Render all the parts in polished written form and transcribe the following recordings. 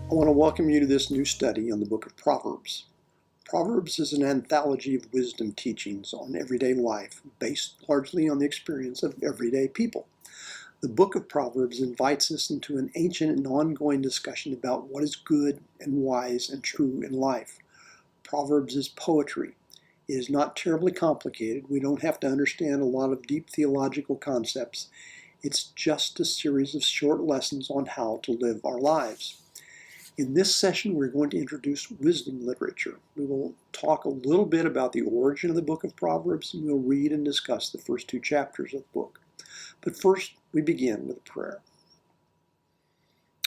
I want to welcome you to this new study on the Book of Proverbs. Proverbs is an anthology of wisdom teachings on everyday life, based largely on the experience of everyday people. The Book of Proverbs invites us into an ancient and ongoing discussion about what is good and wise and true in life. Proverbs is poetry. It is not terribly complicated. We don't have to understand a lot of deep theological concepts. It's just a series of short lessons on how to live our lives. In this session, we're going to introduce wisdom literature. We will talk a little bit about the origin of the Book of Proverbs, and we'll read and discuss the first two chapters of the book. But first, we begin with a prayer.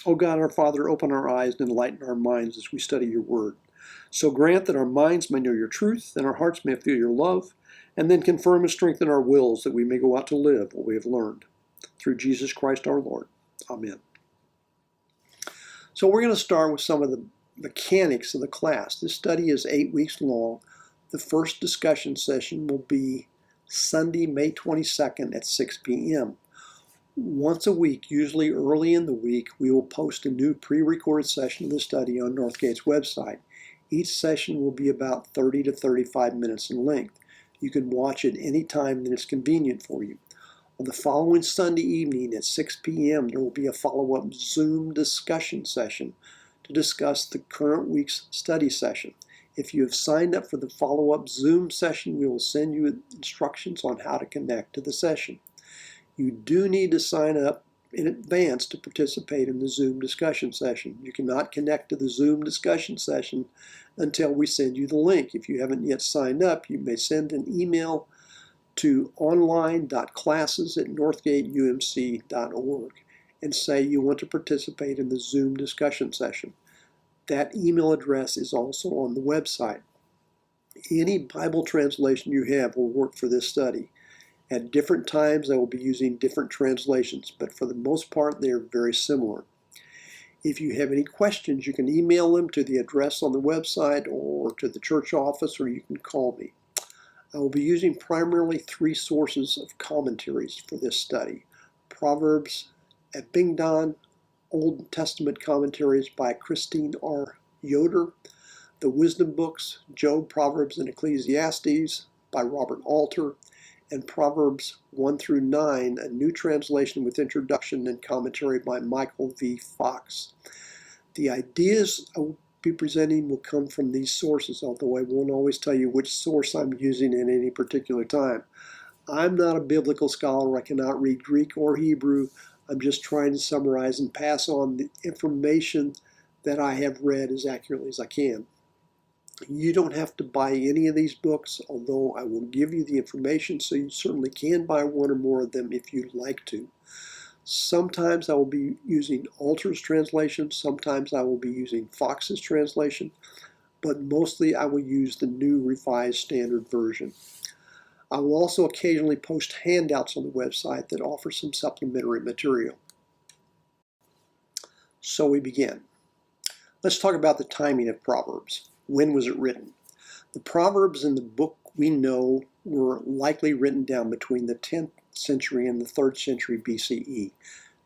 O God, our Father, open our eyes and enlighten our minds as we study your word. So grant that our minds may know your truth and our hearts may feel your love, and then confirm and strengthen our wills that we may go out to live what we have learned. Through Jesus Christ our Lord. Amen. So we're going to start with some of the mechanics of the class. This study is 8 weeks long. The first discussion session will be Sunday, May 22nd at 6 p.m. Once a week, usually early in the week, we will post a new pre-recorded session of the study on Northgate's website. Each session will be about 30 to 35 minutes in length. You can watch it any time that it's convenient for you. On the following Sunday evening at 6 p.m., there will be a follow-up Zoom discussion session to discuss the current week's study session. If you have signed up for the follow-up Zoom session, we will send you instructions on how to connect to the session. You do need to sign up in advance to participate in the Zoom discussion session. You cannot connect to the Zoom discussion session until we send you the link. If you haven't yet signed up, you may send an email to online.classes@northgateumc.org and say you want to participate in the Zoom discussion session. That email address is also on the website. Any Bible translation you have will work for this study. At different times, I will be using different translations, but for the most part, they are very similar. If you have any questions, you can email them to the address on the website or to the church office, or you can call me. I will be using primarily 3 sources of commentaries for this study. Proverbs at Bingdon, Old Testament commentaries by Christine Roy Yoder, the wisdom books, Job, Proverbs, and Ecclesiastes by Robert Alter, and Proverbs 1 through 9, a new translation with introduction and commentary by Michael V. Fox. The ideas I will be presenting will come from these sources, although I won't always tell you which source I'm using at any particular time. I'm not a biblical scholar. I cannot read Greek or Hebrew. I'm just trying to summarize and pass on the information that I have read as accurately as I can. You don't have to buy any of these books, although I will give you the information, so you certainly can buy one or more of them if you'd like to. Sometimes I will be using Alter's translation, sometimes I will be using Fox's translation, but mostly I will use the new Revised Standard Version. I will also occasionally post handouts on the website that offer some supplementary material. So we begin. Let's talk about the timing of Proverbs. When was it written? The Proverbs in the book we know were likely written down between the 10th century and the 3rd century BCE.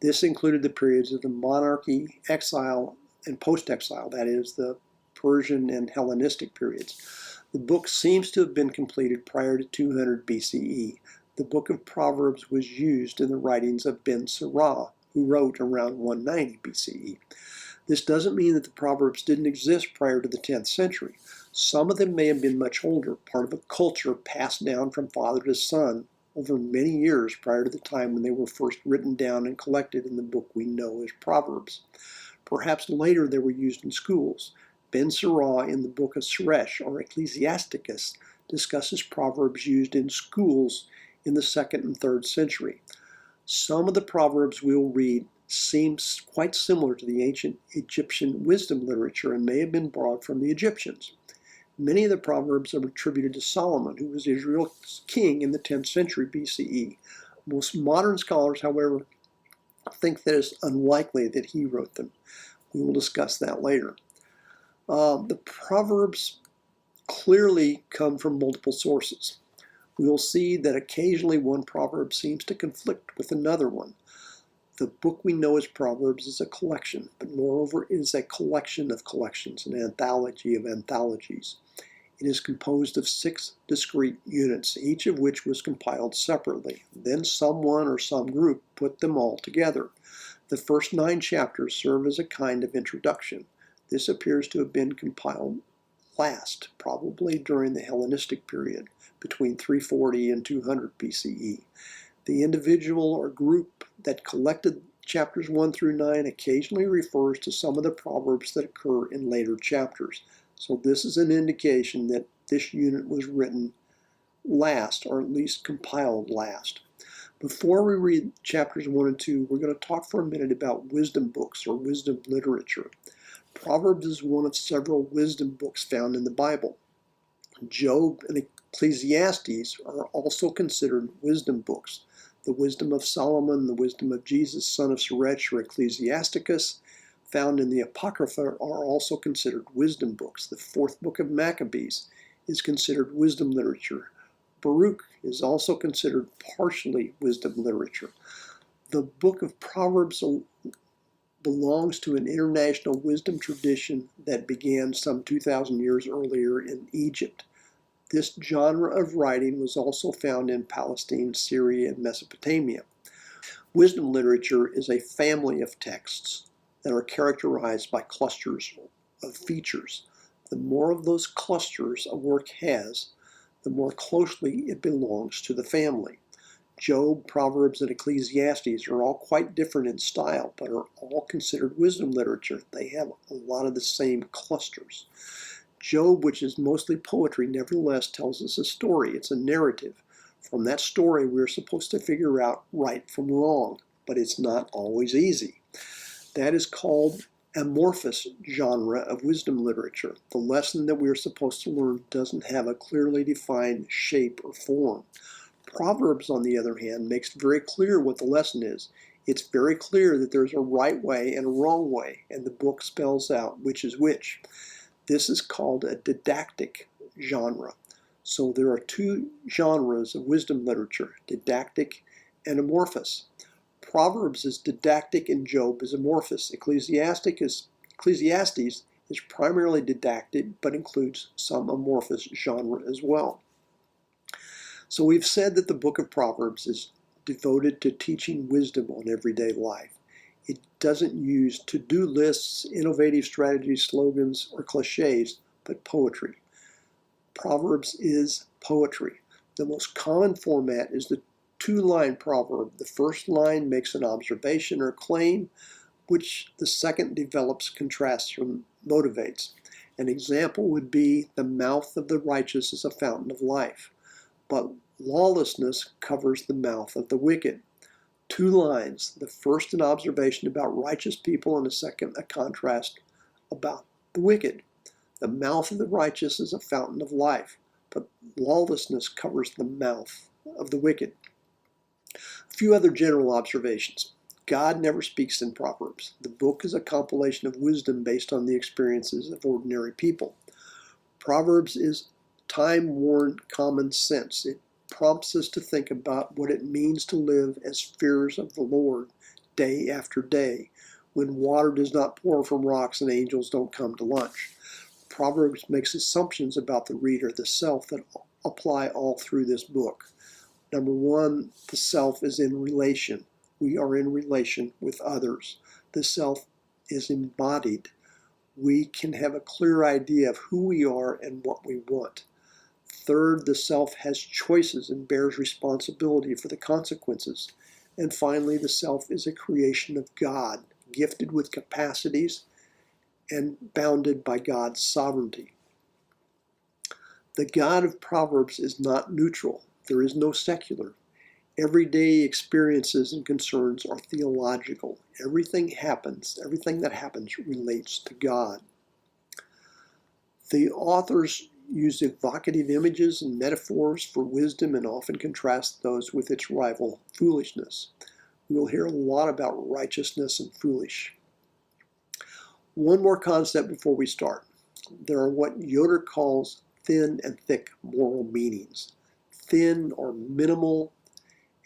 This included the periods of the monarchy, exile, and post-exile, that is, the Persian and Hellenistic periods. The book seems to have been completed prior to 200 BCE. The Book of Proverbs was used in the writings of Ben Sirah, who wrote around 190 BCE. This doesn't mean that the Proverbs didn't exist prior to the 10th century. Some of them may have been much older, part of a culture passed down from father to son over many years prior to the time when they were first written down and collected in the book we know as Proverbs. Perhaps later they were used in schools. Ben Sirah in the book of Sirach, or Ecclesiasticus, discusses Proverbs used in schools in the 2nd and 3rd century. Some of the Proverbs we'll read seems quite similar to the ancient Egyptian wisdom literature and may have been borrowed from the Egyptians. Many of the Proverbs are attributed to Solomon, who was Israel's king in the 10th century BCE. Most modern scholars, however, think that it's unlikely that he wrote them. We will discuss that later. The Proverbs clearly come from multiple sources. We will see that occasionally one proverb seems to conflict with another one. The book we know as Proverbs is a collection, but moreover it is a collection of collections, an anthology of anthologies. It is composed of 6 discrete units, each of which was compiled separately. Then someone or some group put them all together. The first 9 chapters serve as a kind of introduction. This appears to have been compiled last, probably during the Hellenistic period, between 340 and 200 BCE. The individual or group that collected chapters 1 through 9 occasionally refers to some of the proverbs that occur in later chapters. So this is an indication that this unit was written last, or at least compiled last. Before we read chapters 1 and 2, we're going to talk for a minute about wisdom books or wisdom literature. Proverbs is one of several wisdom books found in the Bible. Job and Ecclesiastes are also considered wisdom books. The wisdom of Solomon, the wisdom of Jesus, son of Sirach, or Ecclesiasticus, found in the Apocrypha, are also considered wisdom books. The 4th book of Maccabees is considered wisdom literature. Baruch is also considered partially wisdom literature. The book of Proverbs belongs to an international wisdom tradition that began some 2,000 years earlier in Egypt. This genre of writing was also found in Palestine, Syria, and Mesopotamia. Wisdom literature is a family of texts that are characterized by clusters of features. The more of those clusters a work has, the more closely it belongs to the family. Job, Proverbs, and Ecclesiastes are all quite different in style, but are all considered wisdom literature. They have a lot of the same clusters. Job, which is mostly poetry, nevertheless tells us a story. It's a narrative. From that story, we're supposed to figure out right from wrong, but it's not always easy. That is called amorphous genre of wisdom literature. The lesson that we're supposed to learn doesn't have a clearly defined shape or form. Proverbs, on the other hand, makes very clear what the lesson is. It's very clear that there's a right way and a wrong way, and the book spells out which is which. This is called a didactic genre. So there are 2 genres of wisdom literature, didactic and amorphous. Proverbs is didactic and Job is amorphous. Ecclesiastes is primarily didactic but includes some amorphous genre as well. So we've said that the book of Proverbs is devoted to teaching wisdom on everyday life. It doesn't use to-do lists, innovative strategies, slogans, or cliches, but poetry. Proverbs is poetry. The most common format is the 2-line proverb. The first line makes an observation or claim, which the second develops, contrasts, or motivates. An example would be, the mouth of the righteous is a fountain of life, but lawlessness covers the mouth of the wicked. 2 lines, the first an observation about righteous people and the second a contrast about the wicked. The mouth of the righteous is a fountain of life, but lawlessness covers the mouth of the wicked. A few other general observations. God never speaks in Proverbs. The book is a compilation of wisdom based on the experiences of ordinary people. Proverbs is time-worn common sense. It prompts us to think about what it means to live as fearers of the Lord day after day, when water does not pour from rocks and angels don't come to lunch. Proverbs makes assumptions about the reader, the self, that apply all through this book. Number 1, the self is in relation. We are in relation with others. The self is embodied. We can have a clear idea of who we are and what we want. Third, the self has choices and bears responsibility for the consequences. And finally, the self is a creation of God, gifted with capacities and bounded by God's sovereignty. The God of Proverbs is not neutral. There is no secular. Everyday experiences and concerns are theological. Everything that happens relates to God. The authors use evocative images and metaphors for wisdom and often contrast those with its rival, foolishness. We will hear a lot about righteousness and foolish. One more concept before we start. There are what Yoder calls thin and thick moral meanings. Thin or minimal,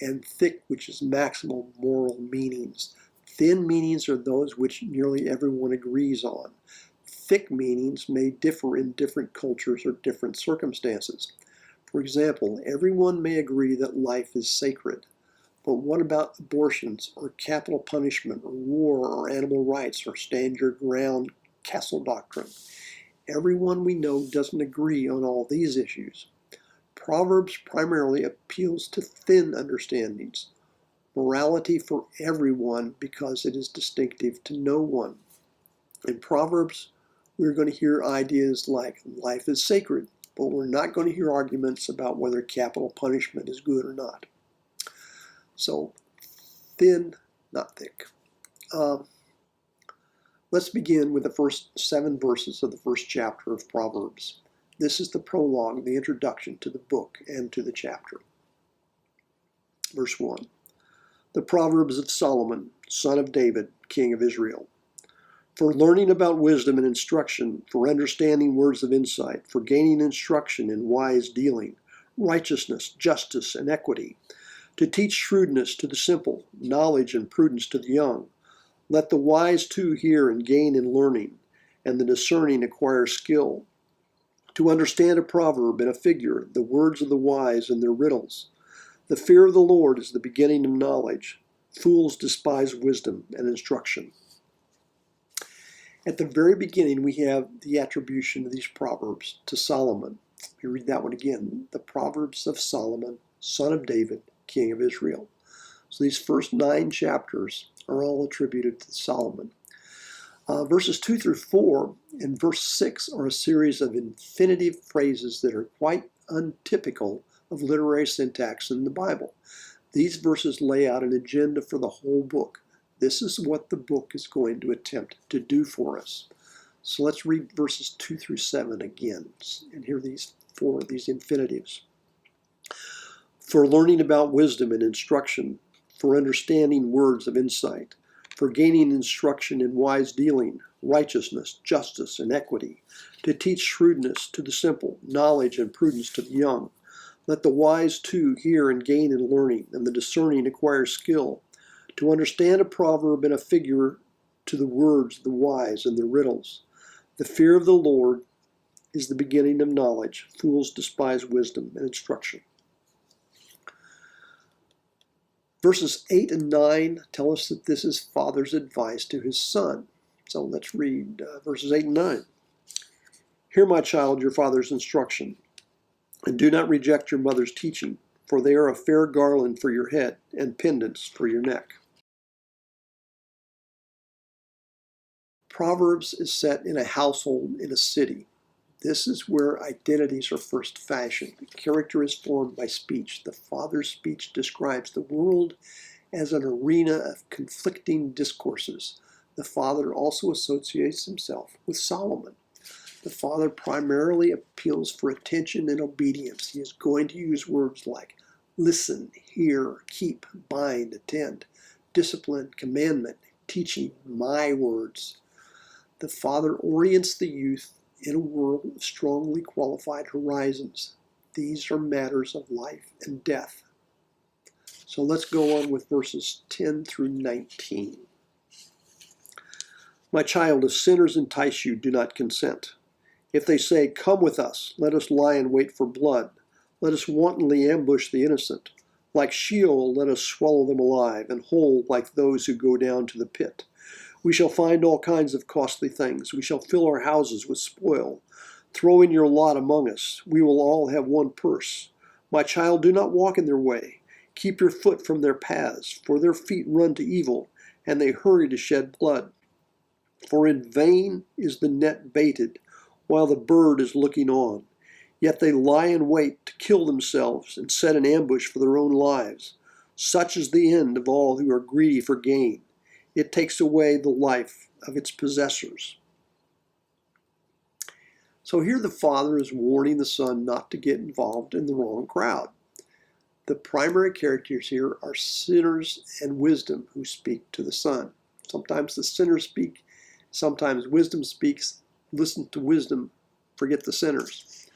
and thick, which is maximal moral meanings. Thin meanings are those which nearly everyone agrees on. Thick meanings may differ in different cultures or different circumstances. For example, everyone may agree that life is sacred. But what about abortions, or capital punishment, or war, or animal rights, or stand your ground castle doctrine? Everyone we know doesn't agree on all these issues. Proverbs primarily appeals to thin understandings, morality for everyone because it is distinctive to no one. In Proverbs, we're going to hear ideas like life is sacred, but we're not going to hear arguments about whether capital punishment is good or not. So, thin, not thick. Let's begin with the first 7 verses of the first chapter of Proverbs. This is the prologue, the introduction to the book and to the chapter. Verse 1. The Proverbs of Solomon, son of David, king of Israel. For learning about wisdom and instruction, for understanding words of insight, for gaining instruction in wise dealing, righteousness, justice, and equity, to teach shrewdness to the simple, knowledge and prudence to the young. Let the wise too hear and gain in learning, and the discerning acquire skill. To understand a proverb and a figure, the words of the wise and their riddles. The fear of the Lord is the beginning of knowledge. Fools despise wisdom and instruction. At the very beginning, we have the attribution of these proverbs to Solomon. We read that one again. The Proverbs of Solomon, son of David, king of Israel. So these first 9 chapters are all attributed to Solomon. Verses 2 through 4 and verse 6 are a series of infinitive phrases that are quite untypical of literary syntax in the Bible. These verses lay out an agenda for the whole book. This is what the book is going to attempt to do for us. So let's read verses 2 through 7 again and hear these infinitives. For learning about wisdom and instruction, for understanding words of insight, for gaining instruction in wise dealing, righteousness, justice, and equity, to teach shrewdness to the simple, knowledge and prudence to the young. Let the wise too hear and gain in learning, and the discerning acquire skill. To understand a proverb and a figure, to the words of the wise and their riddles. The fear of the Lord is the beginning of knowledge. Fools despise wisdom and instruction. Verses 8 and 9 tell us that this is father's advice to his son. So let's read verses 8 and 9. Hear, my child, your father's instruction, and do not reject your mother's teaching, for they are a fair garland for your head and pendants for your neck. Proverbs is set in a household in a city. This is where identities are first fashioned. Character is formed by speech. The father's speech describes the world as an arena of conflicting discourses. The father also associates himself with Solomon. The father primarily appeals for attention and obedience. He is going to use words like listen, hear, keep, bind, attend, discipline, commandment, teaching, my words. The father orients the youth in a world of strongly qualified horizons. These are matters of life and death. So let's go on with verses 10 through 19. My child, if sinners entice you, do not consent. If they say, come with us, let us lie in wait for blood. Let us wantonly ambush the innocent. Like Sheol, let us swallow them alive, and whole like those who go down to the pit. We shall find all kinds of costly things. We shall fill our houses with spoil. Throw in your lot among us. We will all have one purse. My child, do not walk in their way. Keep your foot from their paths, for their feet run to evil, and they hurry to shed blood. For in vain is the net baited, while the bird is looking on. Yet they lie in wait to kill themselves and set an ambush for their own lives. Such is the end of all who are greedy for gain. It takes away the life of its possessors. So here the father is warning the son not to get involved in the wrong crowd. The primary characters here are sinners and wisdom who speak to the son. Sometimes the sinners speak, sometimes wisdom speaks. Listen to wisdom, forget the sinners.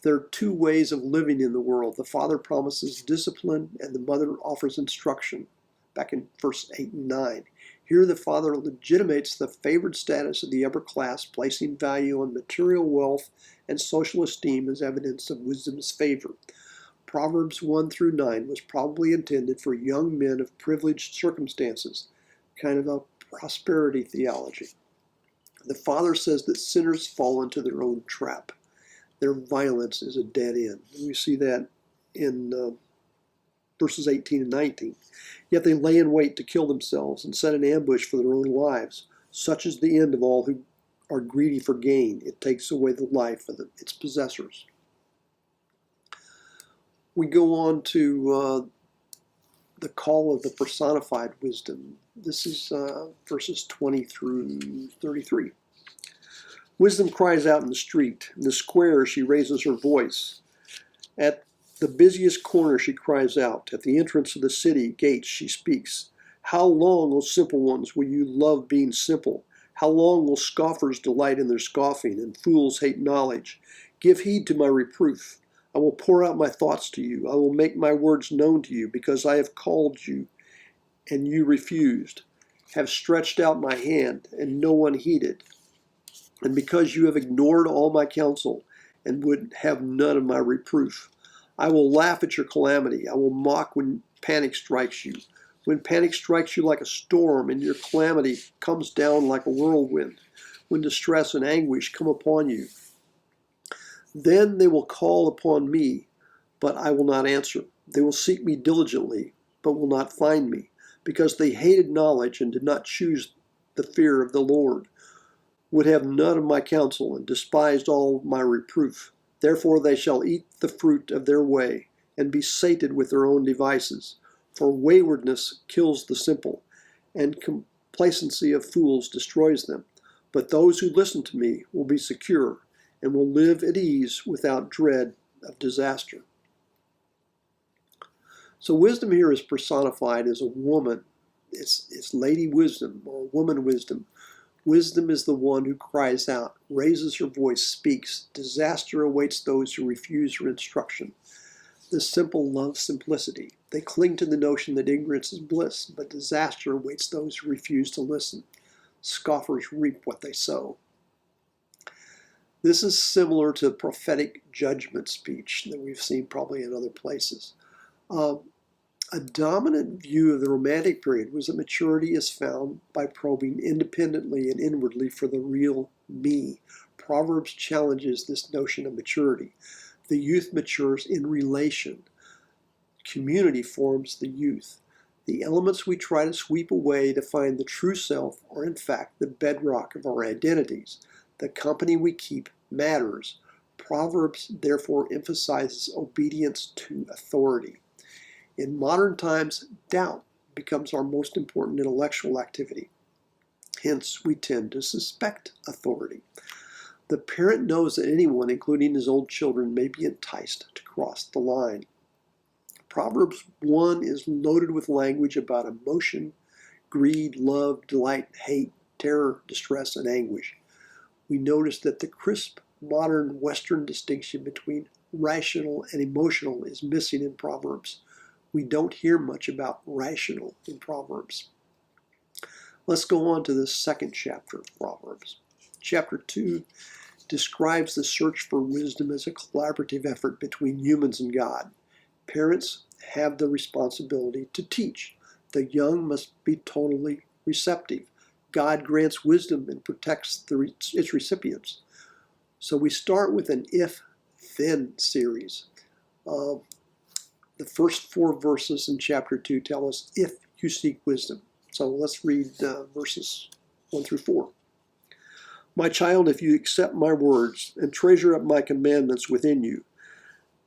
There are 2 ways of living in the world. The father promises discipline and the mother offers instruction. Back in verse 8 and 9. Here the father legitimates the favored status of the upper class, placing value on material wealth and social esteem as evidence of wisdom's favor. Proverbs 1 through 9 was probably intended for young men of privileged circumstances, kind of a prosperity theology. The father says that sinners fall into their own trap. Their violence is a dead end. We see that in verses 18 and 19. Yet they lay in wait to kill themselves and set an ambush for their own lives. Such is the end of all who are greedy for gain. It takes away the life of its possessors. We go on to the call of the personified wisdom. This is verses 20 through 33. Wisdom cries out in the street. In the square she raises her voice. At the busiest corner she cries out. At the entrance of the city gates she speaks. How long, O simple ones, will you love being simple? How long will scoffers delight in their scoffing, and fools hate knowledge? Give heed to my reproof. I will pour out my thoughts to you. I will make my words known to you, because I have called you, and you refused, have stretched out my hand, and no one heeded. And because you have ignored all my counsel, and would have none of my reproof. I will laugh at your calamity. I will mock when panic strikes you. When panic strikes you like a storm, and your calamity comes down like a whirlwind. When distress and anguish come upon you. Then they will call upon me, but I will not answer. They will seek me diligently, but will not find me, because they hated knowledge and did not choose the fear of the Lord, would have none of my counsel, and despised all my reproof. Therefore they shall eat the fruit of their way, and be sated with their own devices. For waywardness kills the simple, and complacency of fools destroys them. But those who listen to me will be secure, and will live at ease without dread of disaster. So wisdom here is personified as a woman. It's Lady Wisdom, or Woman Wisdom. Wisdom is the one who cries out, raises her voice, speaks. Disaster awaits those who refuse her instruction. The simple love simplicity. They cling to the notion that ignorance is bliss, but disaster awaits those who refuse to listen. Scoffers reap what they sow. This is similar to prophetic judgment speech that we've seen probably in other places. A dominant view of the Romantic period was that maturity is found by probing independently and inwardly for the real me. Proverbs challenges this notion of maturity. The youth matures in relation. Community forms the youth. The elements we try to sweep away to find the true self are in fact the bedrock of our identities. The company we keep matters. Proverbs therefore emphasizes obedience to authority. In modern times, doubt becomes our most important intellectual activity. Hence, we tend to suspect authority. The parent knows that anyone, including his own children, may be enticed to cross the line. Proverbs 1 is loaded with language about emotion, greed, love, delight, hate, terror, distress, and anguish. We notice that the crisp, modern Western distinction between rational and emotional is missing in Proverbs. We don't hear much about rational in Proverbs. Let's go on to the second chapter of Proverbs. Chapter 2 describes the search for wisdom as a collaborative effort between humans and God. Parents have the responsibility to teach. The young must be totally receptive. God grants wisdom and protects its recipients. So we start with an if-then series. The first 4 verses in chapter 2 tell us if you seek wisdom. So let's read verses 1 through 4. My child, if you accept my words and treasure up my commandments within you,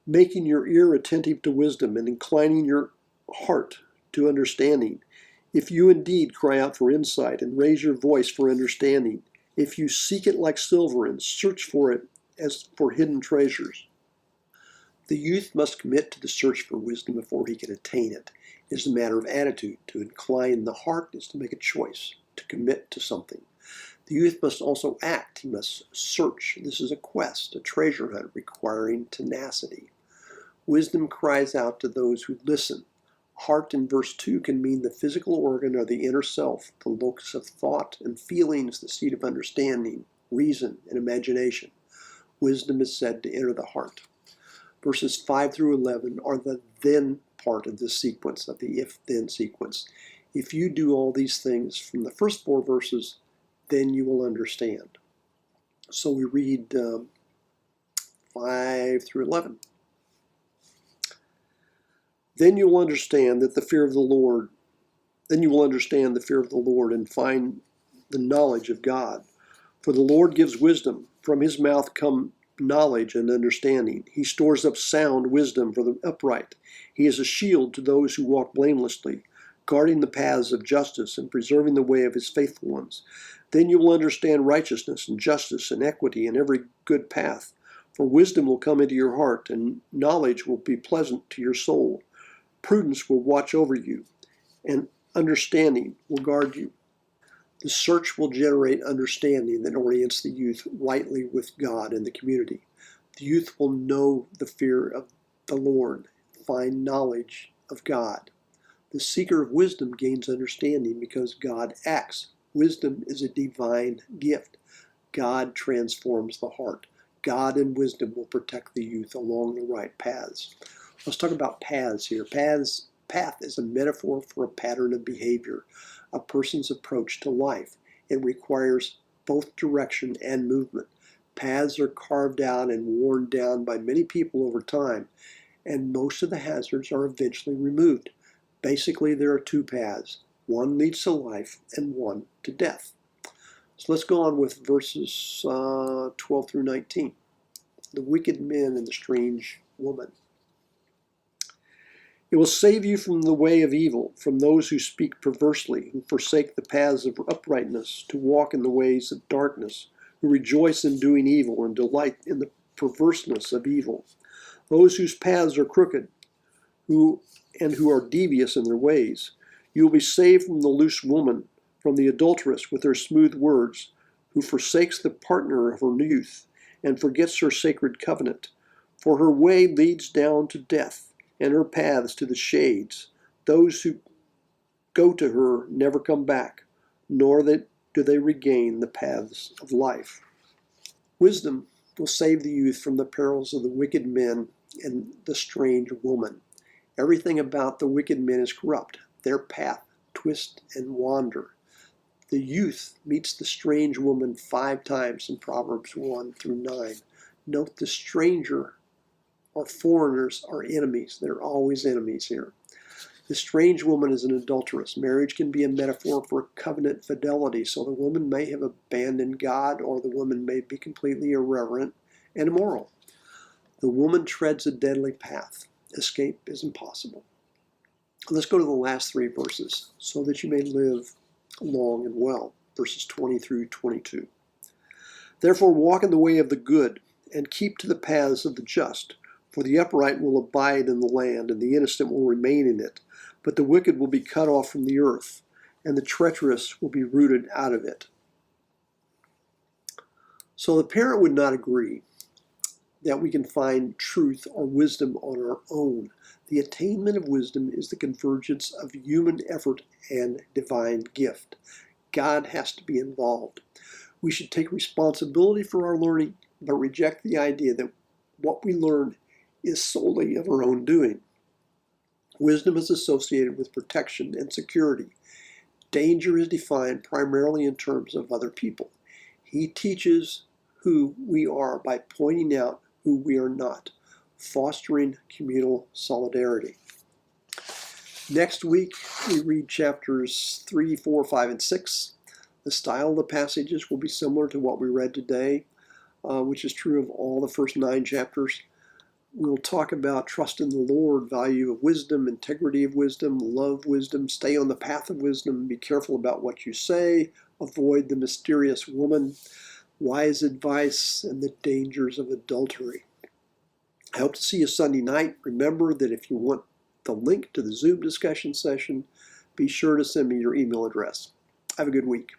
making your ear attentive to wisdom and inclining your heart to understanding, if you indeed cry out for insight and raise your voice for understanding, if you seek it like silver and search for it as for hidden treasures. The youth must commit to the search for wisdom before he can attain it. It is a matter of attitude. To incline the heart is to make a choice, to commit to something. The youth must also act. He must search. This is a quest, a treasure hunt requiring tenacity. Wisdom cries out to those who listen. Heart in verse 2 can mean the physical organ or the inner self, the locus of thought and feelings, the seat of understanding, reason, and imagination. Wisdom is said to enter the heart. Verses 5 through 11 are the then part of this sequence, of the if-then sequence. If you do all these things from the first 4 verses, then you will understand. So we read 5 through 11. Then you will understand that the fear of the Lord, then you will understand the fear of the Lord and find the knowledge of God. For the Lord gives wisdom. From his mouth come knowledge and understanding. He stores up sound wisdom for the upright. He is a shield to those who walk blamelessly, guarding the paths of justice and preserving the way of his faithful ones. Then you will understand righteousness and justice and equity and every good path. For wisdom will come into your heart, and knowledge will be pleasant to your soul. Prudence will watch over you, and understanding will guard you. The search will generate understanding that orients the youth rightly with God and the community. The youth will know the fear of the Lord, find knowledge of God. The seeker of wisdom gains understanding because God acts. Wisdom is a divine gift. God transforms the heart. God and wisdom will protect the youth along the right paths. Let's talk about paths here. Path is a metaphor for a pattern of behavior, a person's approach to life. It requires both direction and movement. Paths are carved out and worn down by many people over time, and most of the hazards are eventually removed. Basically, there are 2 paths. One leads to life and one to death. So let's go on with verses 12 through 19. The wicked men and the strange woman. It will save you from the way of evil, from those who speak perversely, who forsake the paths of uprightness, to walk in the ways of darkness, who rejoice in doing evil and delight in the perverseness of evil. Those whose paths are crooked, who are devious in their ways. You will be saved from the loose woman, from the adulteress with her smooth words, who forsakes the partner of her youth and forgets her sacred covenant. For her way leads down to death, and her paths to the shades. Those who go to her never come back, nor do they regain the paths of life. Wisdom will save the youth from the perils of the wicked men and the strange woman. Everything about the wicked men is corrupt. Their path twist and wander. The youth meets the strange woman 5 times in Proverbs 1 through 9. Note the stranger or foreigners are enemies. They're always enemies here. The strange woman is an adulteress. Marriage can be a metaphor for covenant fidelity, so the woman may have abandoned God, or the woman may be completely irreverent and immoral. The woman treads a deadly path. Escape is impossible. Let's go to the last 3 verses, so that you may live long and well. Verses 20 through 22. Therefore walk in the way of the good, and keep to the paths of the just. For the upright will abide in the land, and the innocent will remain in it. But the wicked will be cut off from the earth, and the treacherous will be rooted out of it. So the parent would not agree that we can find truth or wisdom on our own. The attainment of wisdom is the convergence of human effort and divine gift. God has to be involved. We should take responsibility for our learning, but reject the idea that what we learn is solely of our own doing. Wisdom is associated with protection and security. Danger is defined primarily in terms of other people. He teaches who we are by pointing out who we are not, fostering communal solidarity. Next week, we read chapters 3, 4, 5, and 6. The style of the passages will be similar to what we read today, which is true of all the first 9 chapters. We'll talk about trust in the Lord, value of wisdom, integrity of wisdom, love wisdom, stay on the path of wisdom, be careful about what you say, avoid the mysterious woman, wise advice, and the dangers of adultery. I hope to see you Sunday night. Remember that if you want the link to the Zoom discussion session, be sure to send me your email address. Have a good week.